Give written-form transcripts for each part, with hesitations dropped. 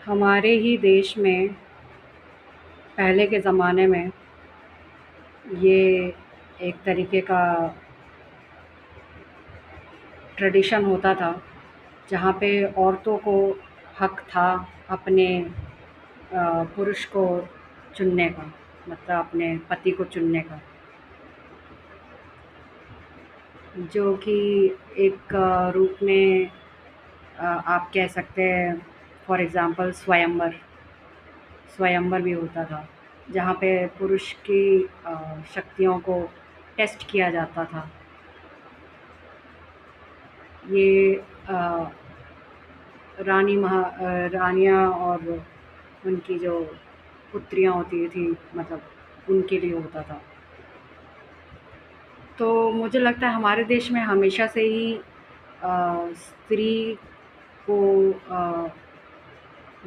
हमारे ही देश में पहले के ज़माने में ये एक तरीके का ट्रेडिशन होता था, जहाँ पे औरतों को हक था अपने पुरुष को चुनने का, मतलब अपने पति को चुनने का, जो कि एक रूप में आप कह सकते हैं फॉर एग्ज़ाम्पल स्वयंवर भी होता था, जहाँ पे पुरुष की शक्तियों को टेस्ट किया जाता था। ये रानियाँ और उनकी जो पुत्रियाँ होती थी, मतलब उनके लिए होता था। तो मुझे लगता है हमारे देश में हमेशा से ही स्त्री को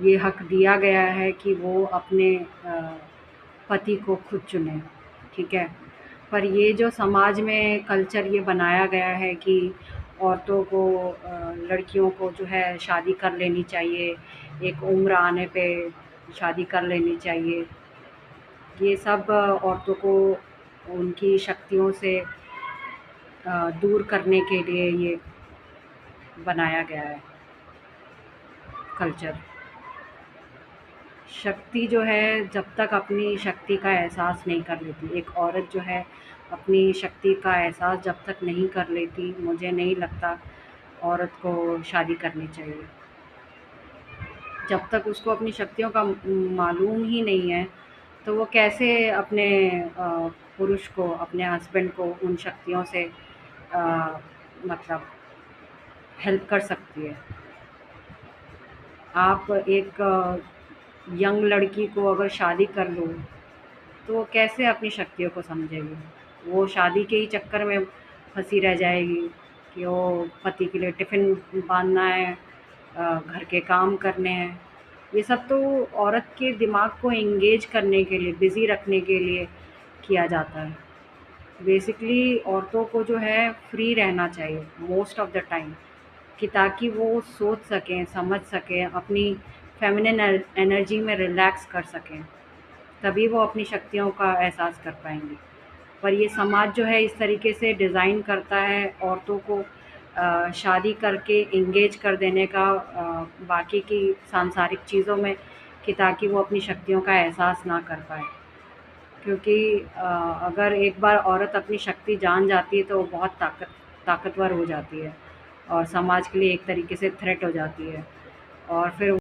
ये हक दिया गया है कि वो अपने पति को खुद चुने, ठीक है। पर ये जो समाज में कल्चर ये बनाया गया है कि औरतों को लड़कियों को जो है शादी कर लेनी चाहिए, एक उम्र आने पे शादी कर लेनी चाहिए, ये सब औरतों को उनकी शक्तियों से दूर करने के लिए ये बनाया गया है कल्चर। शक्ति जो है जब तक अपनी शक्ति का एहसास नहीं कर लेती, एक औरत जो है अपनी शक्ति का एहसास जब तक नहीं कर लेती, मुझे नहीं लगता औरत को शादी करनी चाहिए। जब तक उसको अपनी शक्तियों का मालूम ही नहीं है, तो वो कैसे अपने पुरुष को, अपने हस्बैंड को उन शक्तियों से मतलब हेल्प कर सकती है। आप एक यंग लड़की को अगर शादी कर लो, तो वो कैसे अपनी शक्तियों को समझेगी? वो शादी के ही चक्कर में फँसी रह जाएगी कि वो पति के लिए टिफ़िन बाँधना है, घर के काम करने हैं। ये सब तो औरत के दिमाग को एंगेज करने के लिए, बिज़ी रखने के लिए किया जाता है। बेसिकली औरतों को जो है फ्री रहना चाहिए मोस्ट ऑफ़ द टाइम, कि ताकि वो सोच सकें, समझ सकें, अपनी फ़ेमिनिन एनर्जी में रिलैक्स कर सकें, तभी वो अपनी शक्तियों का एहसास कर पाएँगी। पर ये समाज जो है इस तरीके से डिज़ाइन करता है औरतों को शादी करके एंगेज कर देने का बाकी की सांसारिक चीज़ों में, कि ताकि वो अपनी शक्तियों का एहसास ना कर पाए। क्योंकि अगर एक बार औरत अपनी शक्ति जान जाती है तो वो बहुत ताकतवर हो जाती है और समाज के लिए एक तरीके से थ्रेट हो जाती है, और फिर